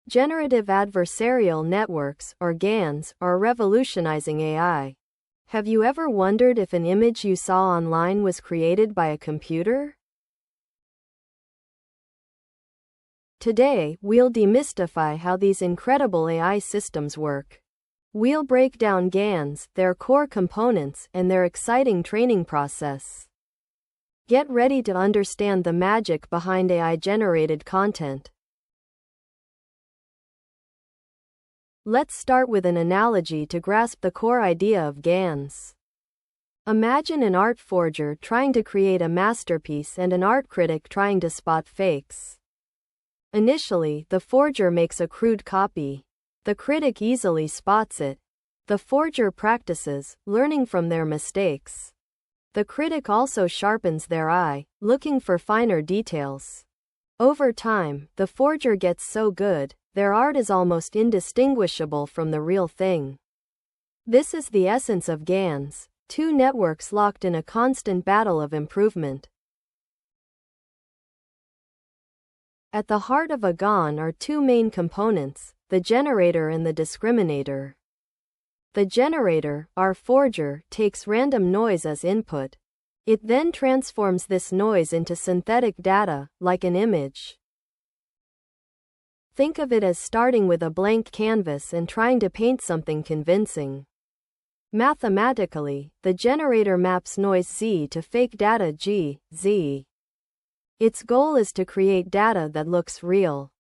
Generative Adversarial Networks, or GANs, are revolutionizing AI. Have you ever wondered if an image you saw online was created by a computer? Today, we'll demystify how these incredible AI systems work. We'll break down GANs, their core components, and their exciting training process. Get ready to understand the magic behind AI-generated content. Let's start with an analogy to grasp the core idea of GANs. Imagine an art forger trying to create a masterpiece and an art critic trying to spot fakes. Initially, the forger makes a crude copy. The critic easily spots it. The forger practices, learning from their mistakes. The critic also sharpens their eye, looking for finer details. Over time, the forger gets so good, their art is almost indistinguishable from the real thing. This is the essence of GANs, two networks locked in a constant battle of improvement. At the heart of a GAN are two main components, the generator and the discriminator. The generator, our forger, takes random noise as input. It then transforms this noise into synthetic data, like an image. Think of it as starting with a blank canvas and trying to paint something convincing. Mathematically, the generator maps noise Z to fake data G, Z. Its goal is to create data that looks real.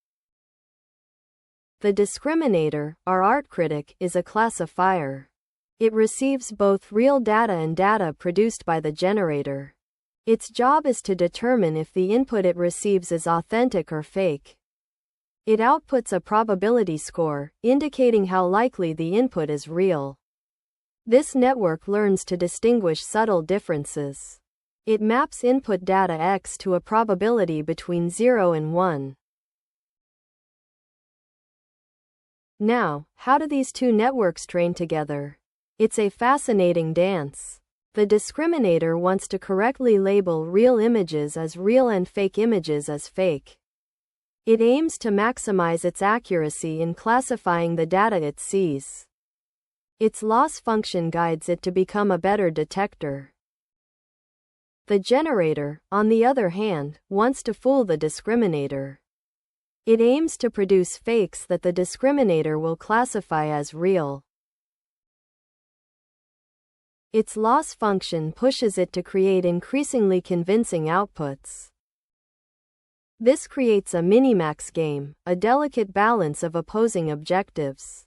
The discriminator, our art critic, is a classifier. It receives both real data and data produced by the generator. Its job is to determine if the input it receives is authentic or fake. It outputs a probability score, indicating how likely the input is real. This network learns to distinguish subtle differences. It maps input data X to a probability between 0 and 1. Now, how do these two networks train together? It's a fascinating dance. The discriminator wants to correctly label real images as real and fake images as fake. It aims to maximize its accuracy in classifying the data it sees. Its loss function guides it to become a better detector. The generator, on the other hand, wants to fool the discriminator. It aims to produce fakes that the discriminator will classify as real. Its loss function pushes it to create increasingly convincing outputs. This creates a minimax game, a delicate balance of opposing objectives.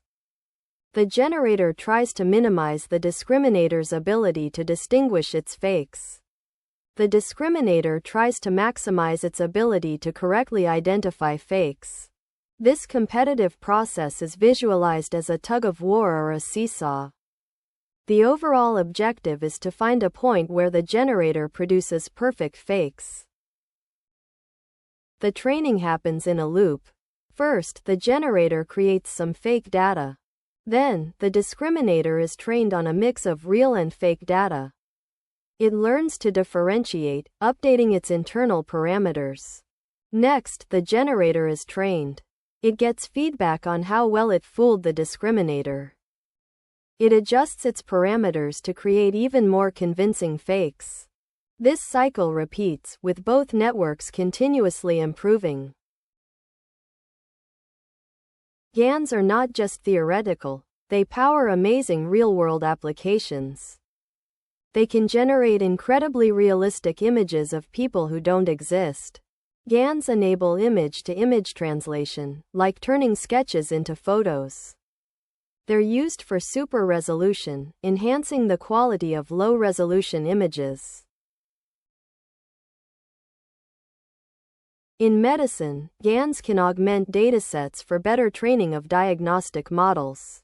The generator tries to minimize the discriminator's ability to distinguish its fakes. The discriminator tries to maximize its ability to correctly identify fakes. This competitive process is visualized as a tug-of-war or a seesaw. The overall objective is to find a point where the generator produces perfect fakes. The training happens in a loop. First, the generator creates some fake data. Then, the discriminator is trained on a mix of real and fake data. It learns to differentiate, updating its internal parameters. Next, the generator is trained. It gets feedback on how well it fooled the discriminator. It adjusts its parameters to create even more convincing fakes. This cycle repeats, with both networks continuously improving. GANs are not just theoretical, they power amazing real-world applications. They can generate incredibly realistic images of people who don't exist. GANs enable image-to-image translation, like turning sketches into photos. They're used for super resolution, enhancing the quality of low-resolution images. In medicine, GANs can augment datasets for better training of diagnostic models.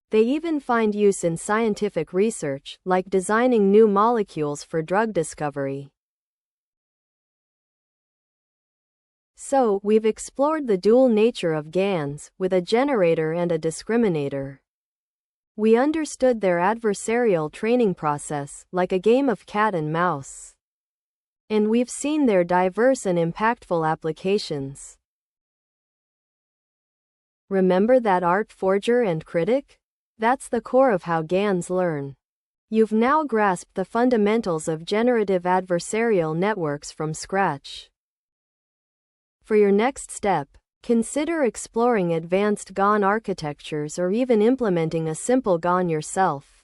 They even find use in scientific research, like designing new molecules for drug discovery. So, we've explored the dual nature of GANs, with a generator and a discriminator. We understood their adversarial training process, like a game of cat and mouse. And we've seen their diverse and impactful applications. Remember that art forger and critic? That's the core of how GANs learn. You've now grasped the fundamentals of generative adversarial networks from scratch. For your next step, consider exploring advanced GAN architectures or even implementing a simple GAN yourself.